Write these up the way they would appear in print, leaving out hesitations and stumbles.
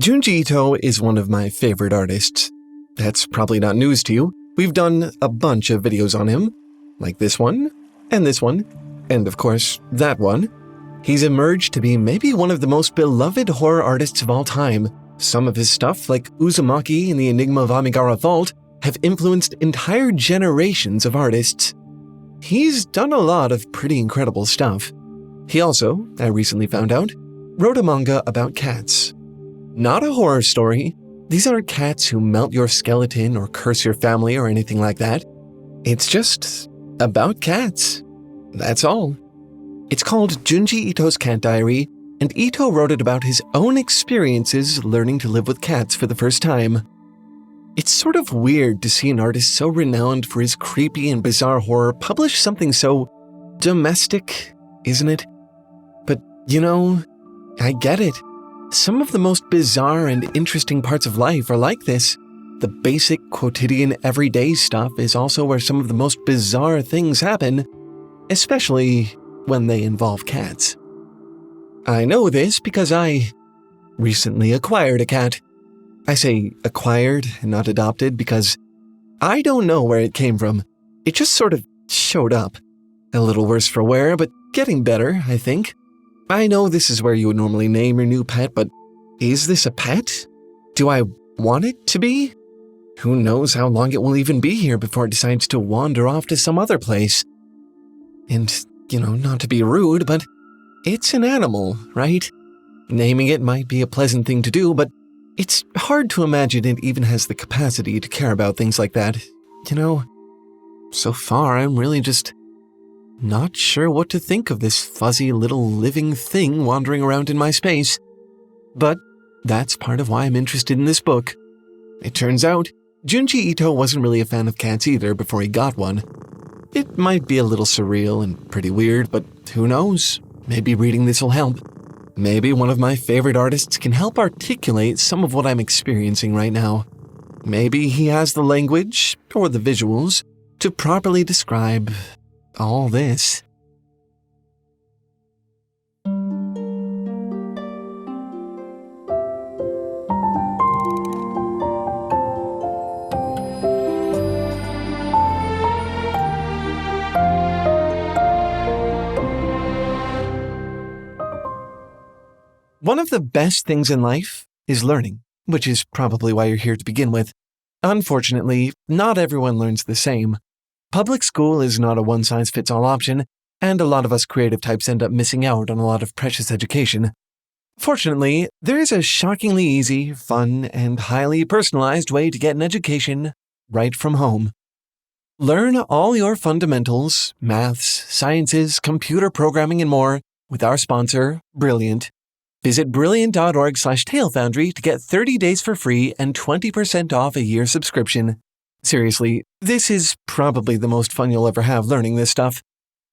Junji Ito is one of my favorite artists. That's probably not news to you. We've done a bunch of videos on him, like this one, and of course, that one. He's emerged to be maybe one of the most beloved horror artists of all time. Some of his stuff, like Uzumaki and the Enigma of Amigara Vault, have influenced entire generations of artists. He's done a lot of pretty incredible stuff. He also, I recently found out, wrote a manga about cats. Not a horror story. These aren't cats who melt your skeleton or curse your family or anything like that. It's just about cats. That's all. It's called Junji Ito's Cat Diary, and Ito wrote it about his own experiences learning to live with cats for the first time. It's sort of weird to see an artist so renowned for his creepy and bizarre horror publish something so domestic, isn't it? But, I get it. Some of the most bizarre and interesting parts of life are like this. The basic, quotidian, everyday stuff is also where some of the most bizarre things happen, especially when they involve cats. I know this because I recently acquired a cat. I say acquired and not adopted because I don't know where it came from. It just sort of showed up. A little worse for wear, but getting better, I think. I know this is where you would normally name your new pet, but is this a pet? Do I want it to be? Who knows how long it will even be here before it decides to wander off to some other place. And, not to be rude, but it's an animal, right? Naming it might be a pleasant thing to do, but it's hard to imagine it even has the capacity to care about things like that. So far I'm really just not sure what to think of this fuzzy little living thing wandering around in my space. But that's part of why I'm interested in this book. It turns out, Junji Ito wasn't really a fan of cats either before he got one. It might be a little surreal and pretty weird, but who knows? Maybe reading this will help. Maybe one of my favorite artists can help articulate some of what I'm experiencing right now. Maybe he has the language, or the visuals, to properly describe all this. One of the best things in life is learning, which is probably why you're here to begin with. Unfortunately, not everyone learns the same. Public school is not a one-size-fits-all option, and a lot of us creative types end up missing out on a lot of precious education. Fortunately, there is a shockingly easy, fun, and highly personalized way to get an education right from home. Learn all your fundamentals, maths, sciences, computer programming, and more with our sponsor, Brilliant. Visit brilliant.org/TaleFoundry to get 30 days for free and 20% off a year subscription. Seriously, this is probably the most fun you'll ever have learning this stuff.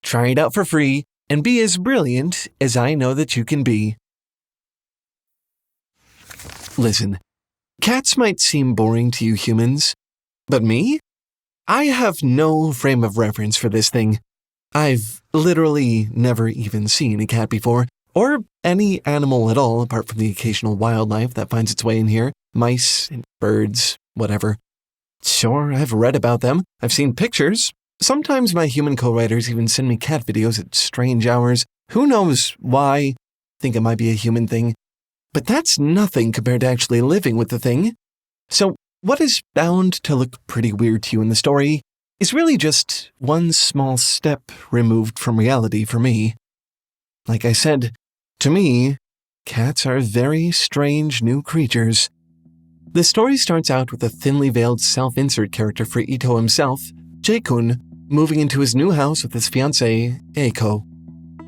Try it out for free and be as brilliant as I know that you can be. Listen, cats might seem boring to you humans, but me? I have no frame of reference for this thing. I've literally never even seen a cat before, or any animal at all apart from the occasional wildlife that finds its way in here, mice and birds, whatever. Sure, I've read about them, I've seen pictures. Sometimes my human co-writers even send me cat videos at strange hours. Who knows why? Think it might be a human thing. But that's nothing compared to actually living with the thing. So what is bound to look pretty weird to you in the story is really just one small step removed from reality for me. Like I said, to me, cats are very strange new creatures. The story starts out with a thinly veiled self-insert character for Ito himself, J-kun, moving into his new house with his fiancée, Eiko.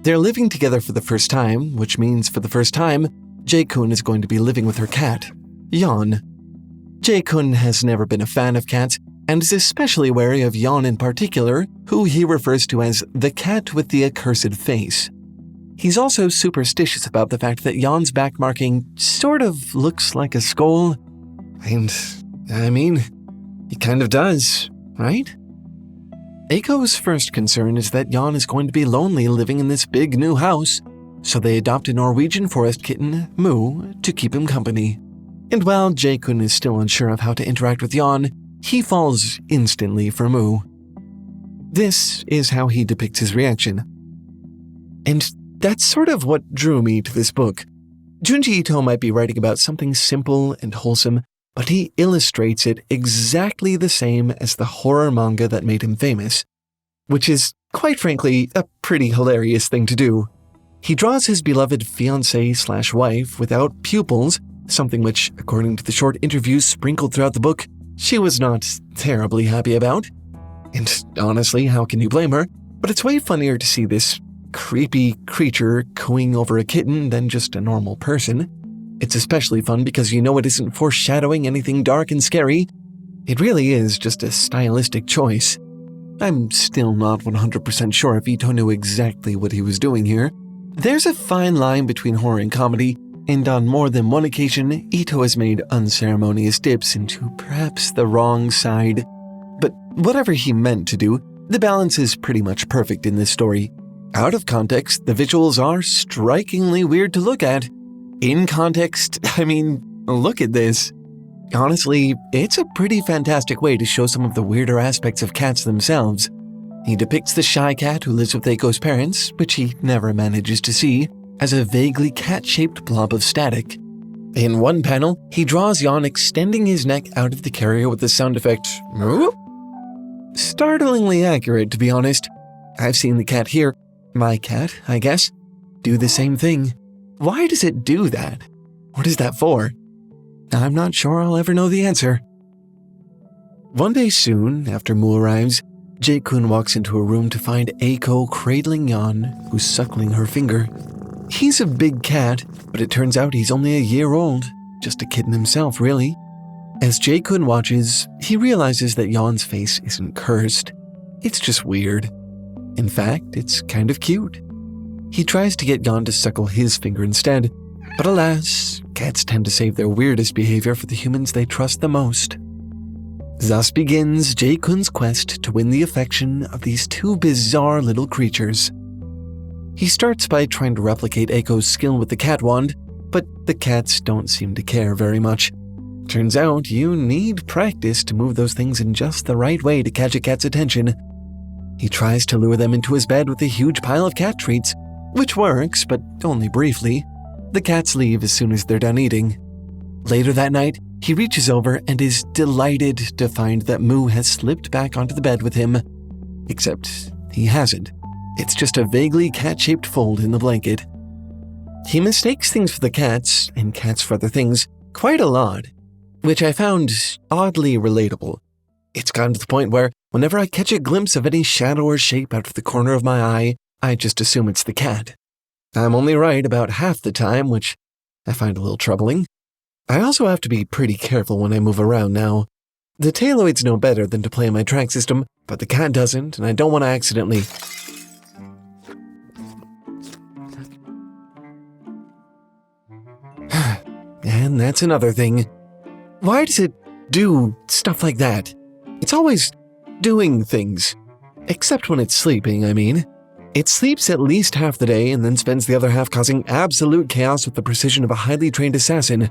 They're living together for the first time, which means for the first time, J-kun is going to be living with her cat, Yon. J-kun has never been a fan of cats and is especially wary of Yon in particular, who he refers to as the cat with the accursed face. He's also superstitious about the fact that Yon's back marking sort of looks like a skull. And, he kind of does, right? Eiko's first concern is that Yon is going to be lonely living in this big new house, so they adopt a Norwegian forest kitten, Moo, to keep him company. And while J-kun is still unsure of how to interact with Yon, he falls instantly for Mu. This is how he depicts his reaction. And that's sort of what drew me to this book. Junji Ito might be writing about something simple and wholesome, but he illustrates it exactly the same as the horror manga that made him famous, which is, quite frankly, a pretty hilarious thing to do. He draws his beloved fiancée/wife without pupils, something which, according to the short interviews sprinkled throughout the book, she was not terribly happy about. And honestly, how can you blame her? But it's way funnier to see this creepy creature cooing over a kitten than just a normal person. It's especially fun because you know it isn't foreshadowing anything dark and scary. It really is just a stylistic choice. I'm still not 100% sure if Ito knew exactly what he was doing here. There's a fine line between horror and comedy, and on more than one occasion, Ito has made unceremonious dips into perhaps the wrong side. But whatever he meant to do, the balance is pretty much perfect in this story. Out of context, the visuals are strikingly weird to look at. In context, I mean, look at this. Honestly, it's a pretty fantastic way to show some of the weirder aspects of cats themselves. He depicts the shy cat who lives with Eiko's parents, which he never manages to see, as a vaguely cat-shaped blob of static. In one panel, he draws Yon extending his neck out of the carrier with the sound effect, "Moo?" Startlingly accurate, to be honest. I've seen the cat here, my cat, I guess, do the same thing. Why does it do that? What is that for? I'm not sure I'll ever know the answer. One day soon, after Mu arrives, J-kun walks into a room to find Eiko cradling Yon, who's suckling her finger. He's a big cat, but it turns out he's only a year old, just a kitten himself, really. As J-kun watches, he realizes that Yon's face isn't cursed. It's just weird. In fact, it's kind of cute. He tries to get Yon to suckle his finger instead, but alas, cats tend to save their weirdest behavior for the humans they trust the most. Thus begins J-kun's quest to win the affection of these two bizarre little creatures. He starts by trying to replicate Eiko's skill with the cat wand, but the cats don't seem to care very much. Turns out you need practice to move those things in just the right way to catch a cat's attention. He tries to lure them into his bed with a huge pile of cat treats, which works, but only briefly. The cats leave as soon as they're done eating. Later that night, he reaches over and is delighted to find that Mu has slipped back onto the bed with him. Except he hasn't. It's just a vaguely cat-shaped fold in the blanket. He mistakes things for the cats, and cats for other things, quite a lot, which I found oddly relatable. It's gotten to the point where whenever I catch a glimpse of any shadow or shape out of the corner of my eye, I just assume it's the cat. I'm only right about half the time, which I find a little troubling. I also have to be pretty careful when I move around now. The Taleoids know better than to play my track system, but the cat doesn't, and I don't want to accidentally... And that's another thing. Why does it do stuff like that? It's always doing things. Except when it's sleeping, I mean. It sleeps at least half the day and then spends the other half causing absolute chaos with the precision of a highly trained assassin.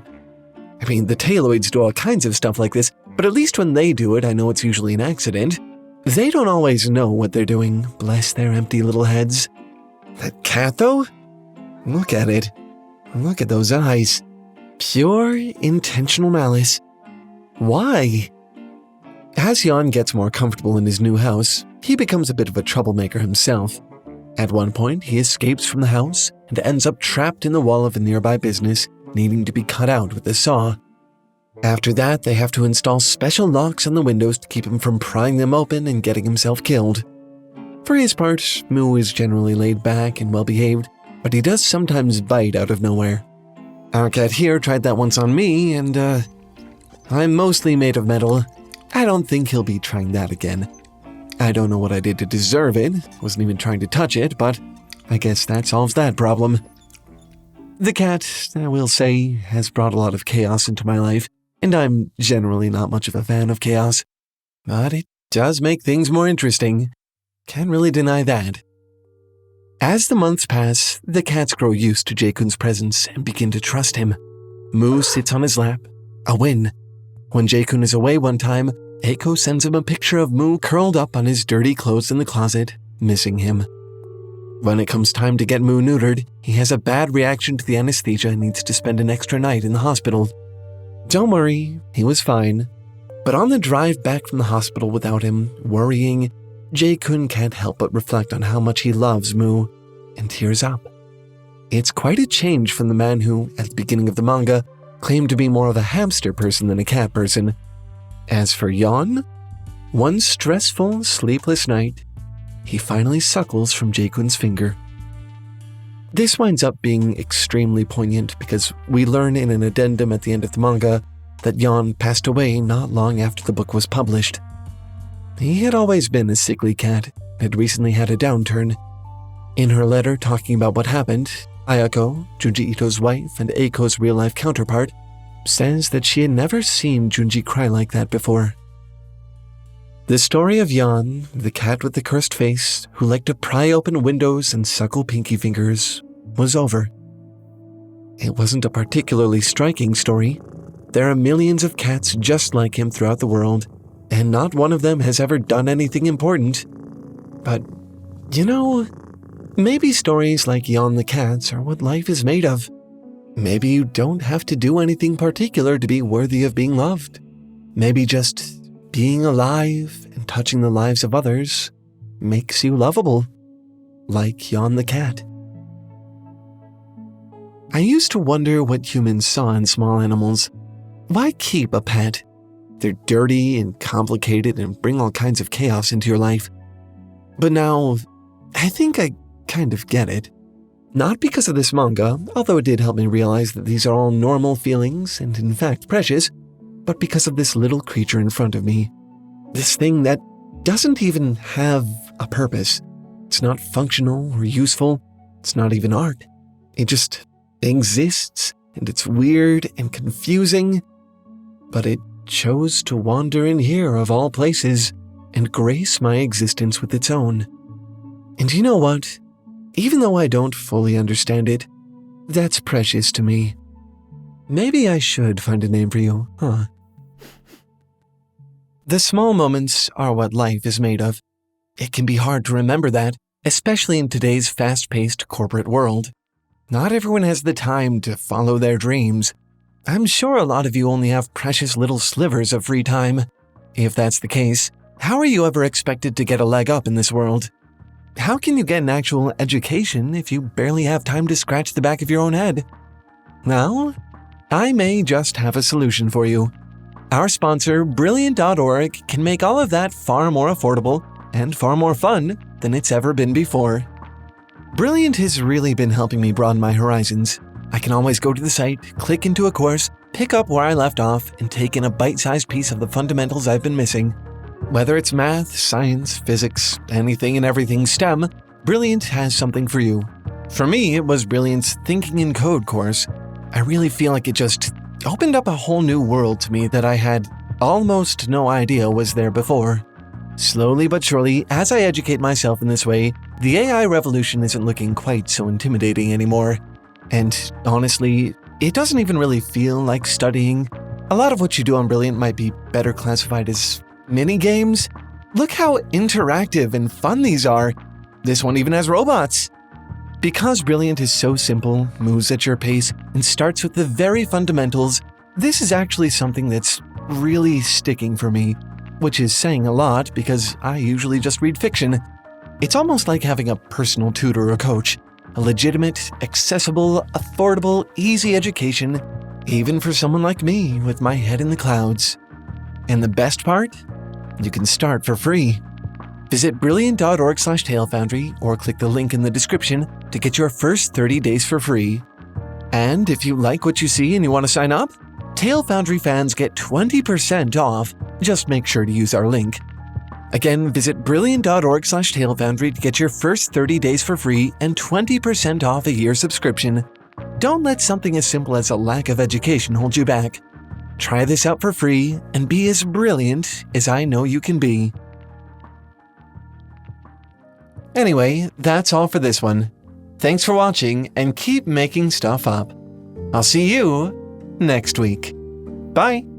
I mean, the Taleoids do all kinds of stuff like this, but at least when they do it, I know it's usually an accident. They don't always know what they're doing, bless their empty little heads. That cat, though? Look at it. Look at those eyes. Pure, intentional malice. Why? As Yon gets more comfortable in his new house, he becomes a bit of a troublemaker himself. At one point, he escapes from the house and ends up trapped in the wall of a nearby business, needing to be cut out with a saw. After that, they have to install special locks on the windows to keep him from prying them open and getting himself killed. For his part, Mu is generally laid back and well-behaved, but he does sometimes bite out of nowhere. Our cat here tried that once on me, and I'm mostly made of metal. I don't think he'll be trying that again. I don't know what I did to deserve it, wasn't even trying to touch it, but I guess that solves that problem. The cat, I will say, has brought a lot of chaos into my life, and I'm generally not much of a fan of chaos. But it does make things more interesting. Can't really deny that. As the months pass, the cats grow used to J-kun's presence and begin to trust him. Mu sits on his lap, A win. When J-kun is away one time, Eiko sends him a picture of Mu curled up on his dirty clothes in the closet, missing him. When it comes time to get Mu neutered, he has a bad reaction to the anesthesia and needs to spend an extra night in the hospital. Don't worry, he was fine. But on the drive back from the hospital without him, worrying, J-kun can't help but reflect on how much he loves Mu, and tears up. It's quite a change from the man who, at the beginning of the manga, claimed to be more of a hamster person than a cat person. As for Yon, one stressful, sleepless night, he finally suckles from J-kun's finger. This winds up being extremely poignant because we learn in an addendum at the end of the manga that Yon passed away not long after the book was published. He had always been a sickly cat and had recently had a downturn. In her letter talking about what happened, Ayako, Junji Ito's wife and Eiko's real-life counterpart, says that she had never seen Junji cry like that before. The story of Yon, the cat with the cursed face, who liked to pry open windows and suckle pinky fingers, was over. It wasn't a particularly striking story. There are millions of cats just like him throughout the world, and not one of them has ever done anything important. But, maybe stories like Yon the Cat's are what life is made of. Maybe you don't have to do anything particular to be worthy of being loved. Maybe just being alive and touching the lives of others makes you lovable, like Yon the cat. I used to wonder what humans saw in small animals. Why keep a pet? They're dirty and complicated and bring all kinds of chaos into your life. But now, I think I kind of get it. Not because of this manga, although it did help me realize that these are all normal feelings and in fact precious, but because of this little creature in front of me. This thing that doesn't even have a purpose. It's not functional or useful. It's not even art. It just exists, and it's weird and confusing, but it chose to wander in here of all places and grace my existence with its own. And you know what? Even though I don't fully understand it, that's precious to me. Maybe I should find a name for you, huh? The small moments are what life is made of. It can be hard to remember that, especially in today's fast-paced corporate world. Not everyone has the time to follow their dreams. I'm sure a lot of you only have precious little slivers of free time. If that's the case, how are you ever expected to get a leg up in this world? How can you get an actual education if you barely have time to scratch the back of your own head? Well, I may just have a solution for you. Our sponsor, Brilliant.org, can make all of that far more affordable and far more fun than it's ever been before. Brilliant has really been helping me broaden my horizons. I can always go to the site, click into a course, pick up where I left off, and take in a bite-sized piece of the fundamentals I've been missing. Whether it's math, science, physics, anything and everything STEM, Brilliant has something for you. For me, it was Brilliant's Thinking in Code course. I really feel like it just opened up a whole new world to me that I had almost no idea was there before. Slowly but surely, as I educate myself in this way, the AI revolution isn't looking quite so intimidating anymore. And honestly, it doesn't even really feel like studying. A lot of what you do on Brilliant might be better classified as mini-games. Look how interactive and fun these are. This one even has robots. Because Brilliant is so simple, moves at your pace, and starts with the very fundamentals, this is actually something that's really sticking for me, which is saying a lot because I usually just read fiction. It's almost like having a personal tutor or coach, a legitimate, accessible, affordable, easy education, even for someone like me with my head in the clouds. And the best part? You can start for free. Visit brilliant.org/TaleFoundry or click the link in the description to get your first 30 days for free. And if you like what you see and you want to sign up, Tale Foundry fans get 20% off. Just make sure to use our link. Again, visit brilliant.org/TaleFoundry to get your first 30 days for free and 20% off a year subscription. Don't let something as simple as a lack of education hold you back. Try this out for free and be as brilliant as I know you can be. Anyway, that's all for this one. Thanks for watching and keep making stuff up. I'll see you next week. Bye!